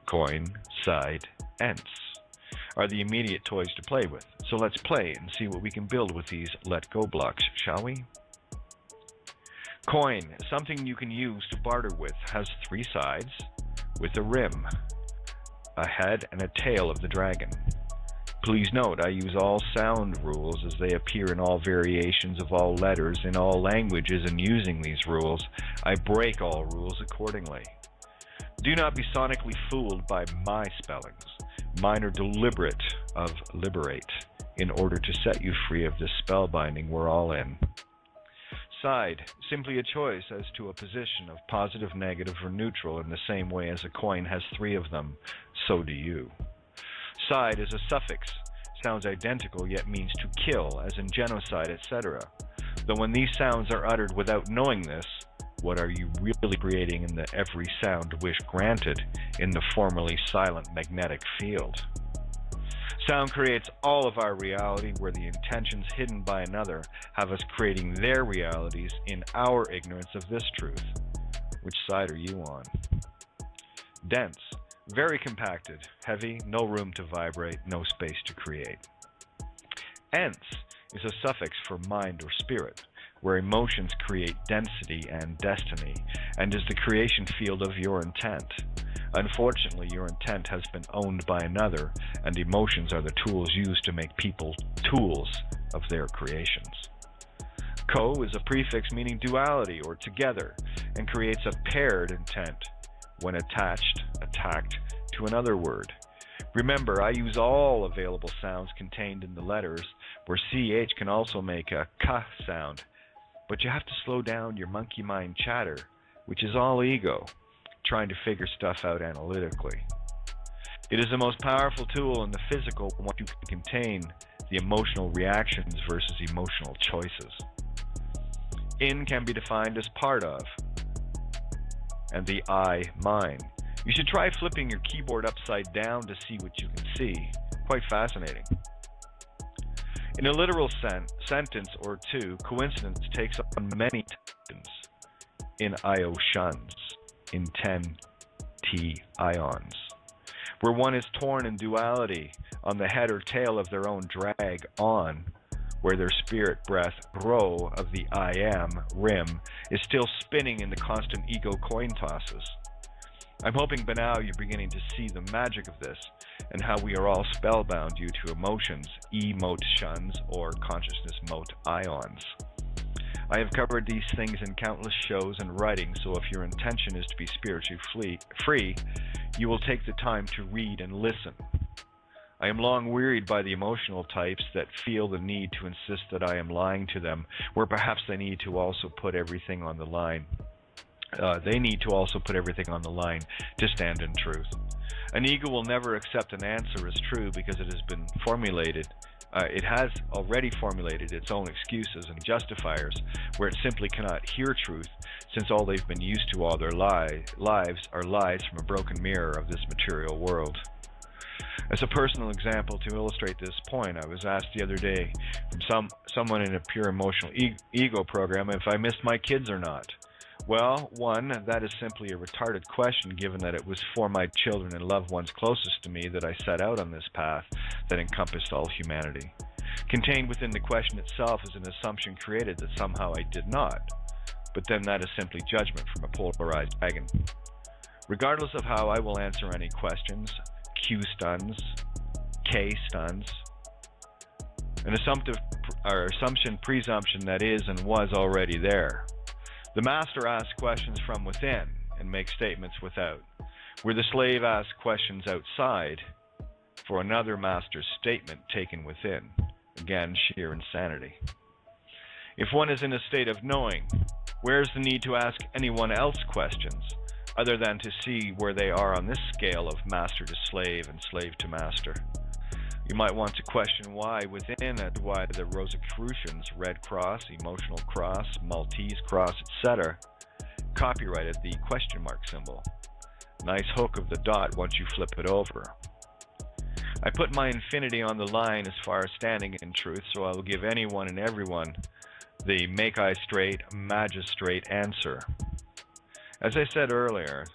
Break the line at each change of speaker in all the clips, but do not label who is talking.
coin, side, ents are the immediate toys to play with. So let's play and see what we can build with these let go blocks, shall we? Coin, something you can use to barter with, has 3 sides with a rim, a head and a tail of the dragon. Please note, I use all sound rules as they appear in all variations of all letters in all languages, and using these rules, I break all rules accordingly. Do not be sonically fooled by my spellings. Mine are deliberate of liberate, in order to set you free of this spellbinding we're all in. Side, simply a choice as to a position of positive, negative, or neutral, in the same way as a coin has 3 of them, so do you. Side is a suffix, sounds identical yet means to kill, as in genocide, etc. Though when these sounds are uttered without knowing this, what are you really creating in the every sound wish granted in the formerly silent magnetic field? Sound creates all of our reality, where the intentions hidden by another have us creating their realities in our ignorance of this truth. Which side are you on? Dense, very compacted, heavy, no room to vibrate, no space to create. Ents is a suffix for mind or spirit, where emotions create density and destiny, and is the creation field of your intent. Unfortunately, your intent has been owned by another, and emotions are the tools used to make people tools of their creations. Co is a prefix meaning duality or together, and creates a paired intent when attached to another word. Remember, I use all available sounds contained in the letters, where CH can also make a K sound. But you have to slow down your monkey mind chatter, which is all ego, trying to figure stuff out analytically. It is the most powerful tool in the physical once you can contain the emotional reactions versus emotional choices. In can be defined as part of, and the I, mine. You should try flipping your keyboard upside down to see what you can see. Quite fascinating. In a literal sentence or two, coincidence takes on many tensions. In io shuns, in 10 ions, where one is torn in duality on the head or tail of their own drag on, where their spirit breath row of the I am rim is still spinning in the constant ego coin tosses. I'm hoping by now you're beginning to see the magic of this, and how we are all spellbound due to emotions, emotions, or consciousness mote ions. I have covered these things in countless shows and writings, so if your intention is to be spiritually free, you will take the time to read and listen. I am long wearied by the emotional types that feel the need to insist that I am lying to them, where perhaps they need to also put everything on the line. They need to also put everything on the line to stand in truth. An ego will never accept an answer as true because it has been formulated. It has already formulated its own excuses and justifiers, where it simply cannot hear truth, since all they've been used to all their lives are lies from a broken mirror of this material world. As a personal example to illustrate this point, I was asked the other day from someone in a pure emotional ego program if I missed my kids or not. Well, one, that is simply a retarded question, given that it was for my children and loved ones closest to me that I set out on this path that encompassed all humanity. Contained within the question itself is an assumption created that somehow I did not, but then that is simply judgment from a polarized dragon. Regardless of how I will answer any questions, Q stuns, K stuns, an presumption that is and was already there. The master asks questions from within and makes statements without, where the slave asks questions outside for another master's statement taken within. Again, sheer insanity. If one is in a state of knowing, where is the need to ask anyone else questions, other than to see where they are on this scale of master to slave and slave to master? You might want to question why within it, why the Rosicrucians, Red Cross, Emotional Cross, Maltese Cross, etc., copyrighted the question mark symbol. Nice hook of the dot once you flip it over. I put my infinity on the line as far as standing in truth, so I will give anyone and everyone the make I straight, magistrate answer. As I said earlier,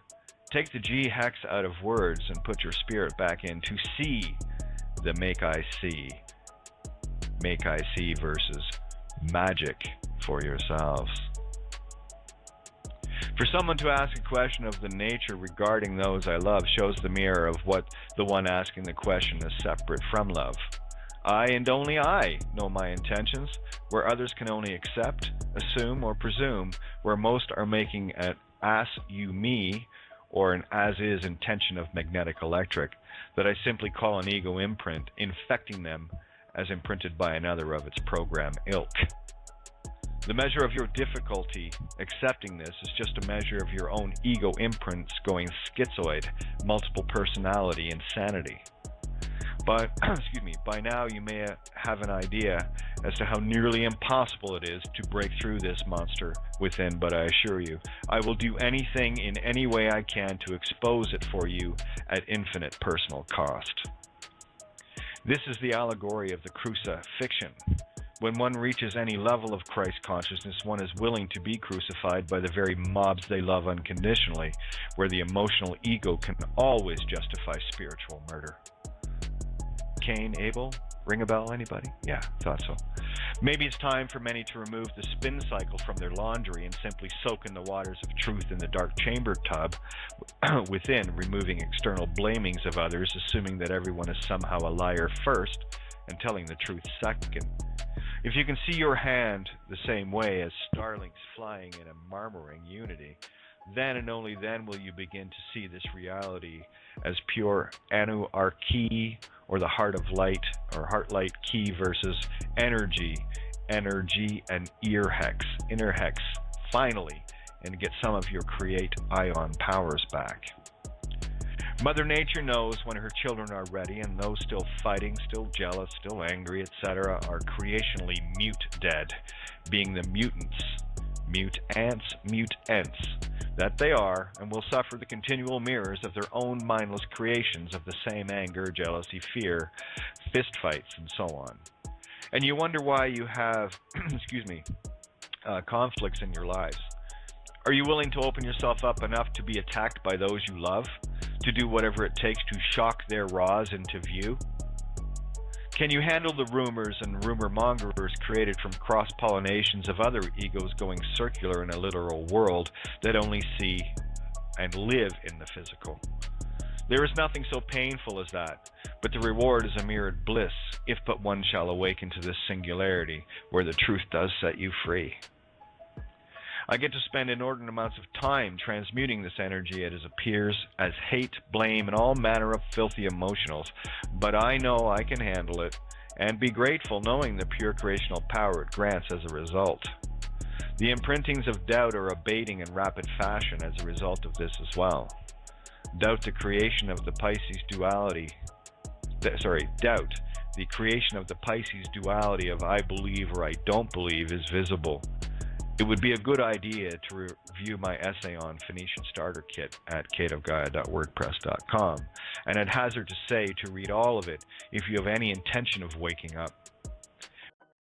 Take the G hex out of words and put your spirit back in to see the make I see. Make I see versus magic for yourselves. For someone to ask a question of the nature regarding those I love shows the mirror of what the one asking the question is separate from love. I and only I know my intentions, where others can only accept, assume, or presume, where most are making an as you me or an as-is intention of magnetic electric that I simply call an ego imprint, infecting them as imprinted by another of its program ilk. The measure of your difficulty accepting this is just a measure of your own ego imprints going schizoid, multiple personality insanity. But, by now you may have an idea as to how nearly impossible it is to break through this monster within, but I assure you, I will do anything in any way I can to expose it for you at infinite personal cost. This is the allegory of the crucifixion. When one reaches any level of Christ consciousness, one is willing to be crucified by the very mobs they love unconditionally, where the emotional ego can always justify spiritual murder. Cain, Abel, ring a bell, anybody? Yeah, thought so. Maybe it's time for many to remove the spin cycle from their laundry and simply soak in the waters of truth in the dark chamber tub within, removing external blamings of others, assuming that everyone is somehow a liar first and telling the truth second. If you can see your hand the same way as starlings flying in a murmuring unity, then and only then will you begin to see this reality as pure Anu-Archi, or the heart of light, or heart light key versus energy and inner hex, finally, and get some of your create ion powers back. Mother Nature knows when her children are ready, and those still fighting, still jealous, still angry, etc., are creationally mute dead, being the mutants, mutants, that they are, and will suffer the continual mirrors of their own mindless creations of the same anger, jealousy, fear, fistfights, and so on. And you wonder why you have, conflicts in your lives. Are you willing to open yourself up enough to be attacked by those you love? To do whatever it takes to shock their raws into view? Can you handle the rumors and rumor mongers created from cross-pollinations of other egos going circular in a literal world that only see and live in the physical? There is nothing so painful as that, but the reward is a mirrored bliss, if but one shall awaken to this singularity, where the truth does set you free. I get to spend inordinate amounts of time transmuting this energy as it appears as hate, blame, and all manner of filthy emotionals, but I know I can handle it, and be grateful knowing the pure creational power it grants as a result. The imprintings of doubt are abating in rapid fashion as a result of this as well. Doubt the creation of the Pisces duality of I believe or I don't believe is visible. It would be a good idea to review my essay on Phoenician Starter Kit at cateofgaia.wordpress.com, and I'd hazard to say to read all of it if you have any intention of waking up.